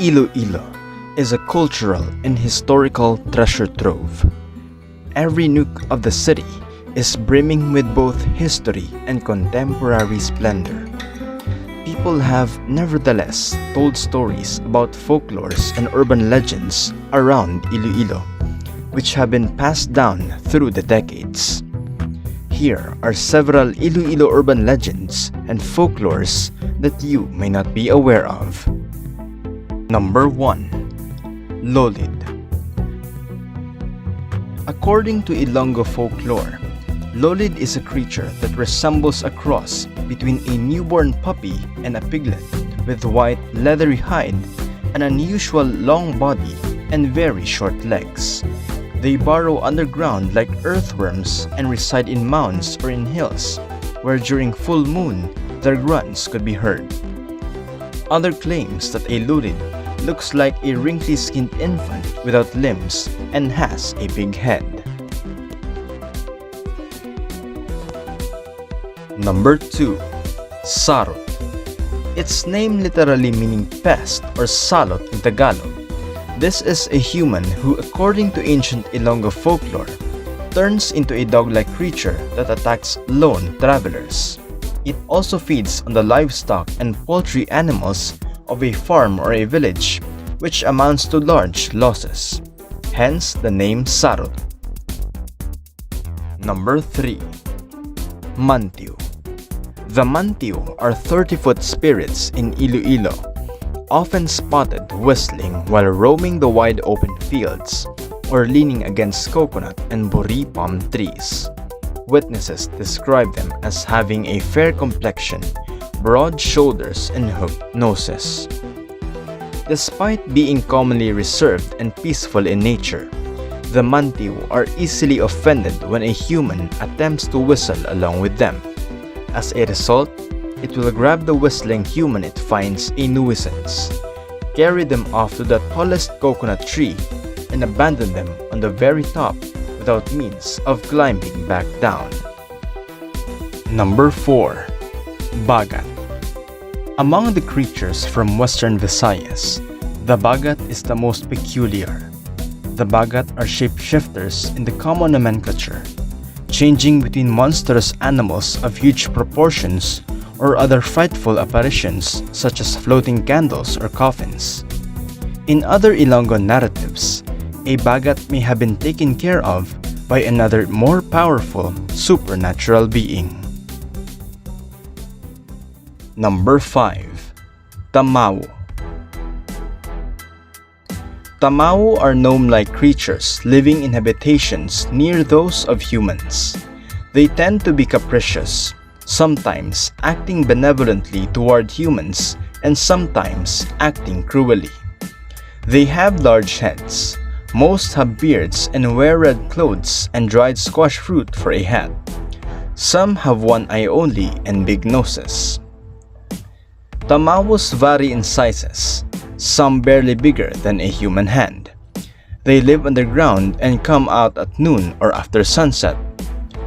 Iloilo is a cultural and historical treasure trove. Every nook of the city is brimming with both history and contemporary splendor. People have nevertheless told stories about folklores and urban legends around Iloilo, which have been passed down through the decades. Here are several Iloilo urban legends and folklores that you may not be aware of. Number 1. Lolid. According to Ilonggo folklore, Lolid is a creature that resembles a cross between a newborn puppy and a piglet, with white leathery hide, an unusual long body, and very short legs. They burrow underground like earthworms and reside in mounds or in hills, where during full moon their grunts could be heard. Other claims that a Lolid looks like a wrinkly-skinned infant without limbs and has a big head. Number 2. Sarut. Its name literally meaning pest or salot in Tagalog. This is a human who, according to ancient Ilonggo folklore, turns into a dog-like creature that attacks lone travelers. It also feeds on the livestock and poultry animals of a farm or a village, which amounts to large losses. Hence the name Sarut. Number 3. Mantiw. The Mantiw are 30-foot spirits in Iloilo, often spotted whistling while roaming the wide open fields or leaning against coconut and buri palm trees. Witnesses describe them as having a fair complexion, broad shoulders, and hooked noses. Despite being commonly reserved and peaceful in nature, the Mantiw are easily offended when a human attempts to whistle along with them. As a result, it will grab the whistling human it finds a nuisance, carry them off to the tallest coconut tree, and abandon them on the very top without means of climbing back down. Number 4. Bagat. Among the creatures from Western Visayas, the Bagat is the most peculiar. The Bagat are shapeshifters in the common nomenclature, changing between monstrous animals of huge proportions or other frightful apparitions such as floating candles or coffins. In other Ilonggo narratives, a Bagat may have been taken care of by another more powerful supernatural being. Number 5. Tamawu. Tamawu are gnome-like creatures living in habitations near those of humans. They tend to be capricious, sometimes acting benevolently toward humans and sometimes acting cruelly. They have large heads. Most have beards and wear red clothes and dried squash fruit for a hat. Some have one eye only and big noses. Tamawus vary in sizes, some barely bigger than a human hand. They live underground and come out at noon or after sunset.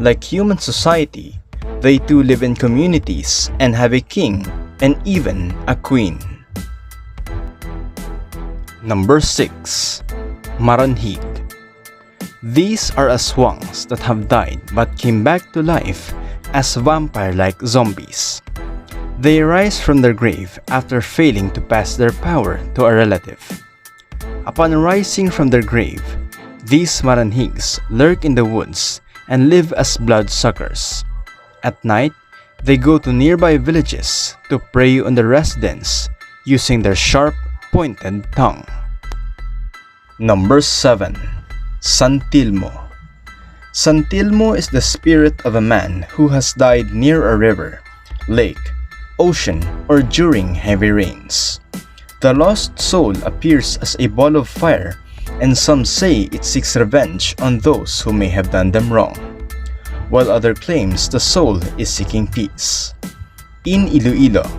Like human society, they too live in communities and have a king and even a queen. Number 6. Maranhig. These are aswangs that have died but came back to life as vampire-like zombies. They rise from their grave after failing to pass their power to a relative. Upon rising from their grave, these Maranhigs lurk in the woods and live as bloodsuckers. At night, they go to nearby villages to prey on the residents using their sharp, pointed tongue. Number 7. Santilmo. Santilmo is the spirit of a man who has died near a river, lake, ocean, or during heavy rains. The lost soul appears as a ball of fire, and some say it seeks revenge on those who may have done them wrong, while others claims the soul is seeking peace. In Iloilo,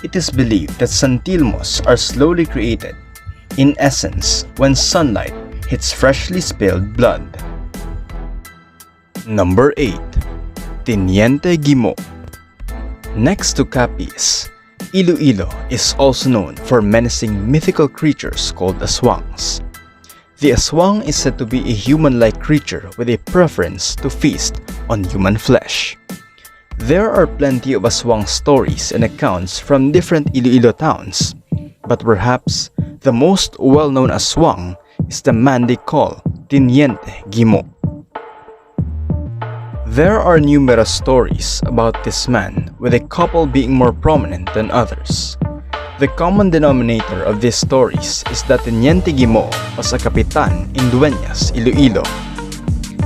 it is believed that Santilmos are slowly created, in essence, when sunlight hits freshly spilled blood. Number 8. Teniente Gimo. Next to Capis, Iloilo is also known for menacing mythical creatures called Aswangs. The Aswang is said to be a human-like creature with a preference to feast on human flesh. There are plenty of Aswang stories and accounts from different Iloilo towns, but perhaps the most well-known Aswang is the man they call Teniente Gimo. There are numerous stories about this man, with a couple being more prominent than others. The common denominator of these stories is that Teniente Gimo was a kapitan in Dueñas, Iloilo.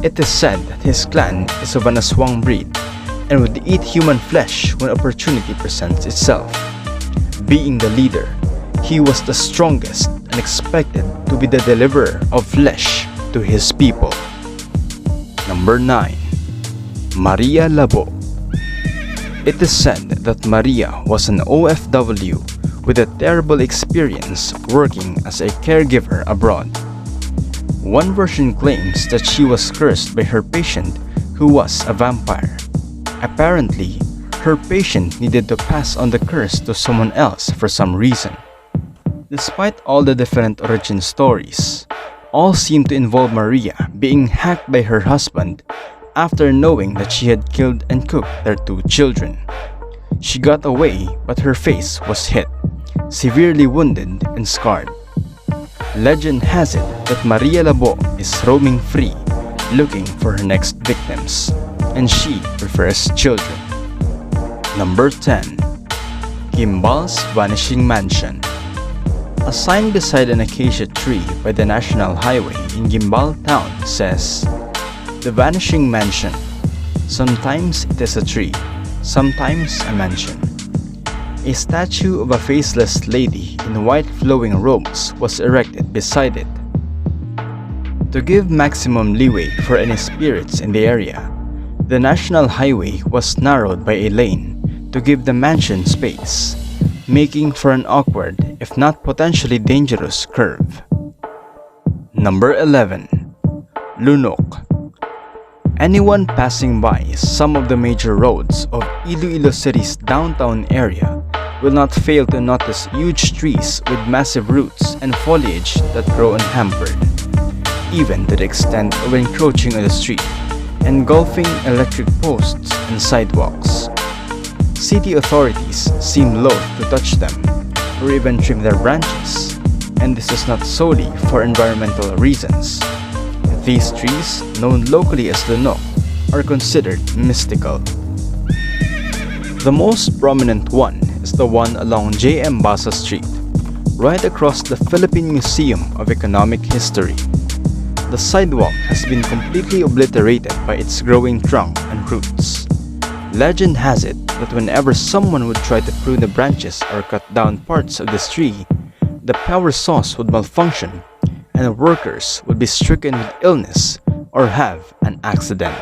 It is said that his clan is of an Aswang breed and would eat human flesh when opportunity presents itself. Being the leader, he was the strongest and expected to be the deliverer of flesh to his people. Number 9. Maria Labo. It is said that Maria was an OFW with a terrible experience working as a caregiver abroad. One version claims that she was cursed by her patient who was a vampire. Apparently, her patient needed to pass on the curse to someone else for some reason. Despite all the different origin stories, all seem to involve Maria being hacked by her husband after knowing that she had killed and cooked their 2 children. She got away, but her face was hit, severely wounded and scarred. Legend has it that Maria Labo is roaming free, looking for her next victims, and she prefers children. Number 10. Guimbal's Vanishing Mansion. A sign beside an acacia tree by the National Highway in Guimbal town says, "The Vanishing Mansion. Sometimes it is a tree, sometimes a mansion." A statue of a faceless lady in white flowing robes was erected beside it. To give maximum leeway for any spirits in the area, the National Highway was narrowed by a lane to give the mansion space, making for an awkward, if not potentially dangerous, curve. Number 11. Lunok. Anyone passing by some of the major roads of Iloilo City's downtown area will not fail to notice huge trees with massive roots and foliage that grow unhampered, even to the extent of encroaching on the street, engulfing electric posts and sidewalks. City authorities seem loath to touch them or even trim their branches, and this is not solely for environmental reasons. These trees, known locally as Lunok, are considered mystical. The most prominent one is the one along J.M. Basa Street, right across the Philippine Museum of Economic History. The sidewalk has been completely obliterated by its growing trunk and roots. Legend has it that whenever someone would try to prune the branches or cut down parts of this tree, the power source would malfunction and workers would be stricken with illness or have an accident.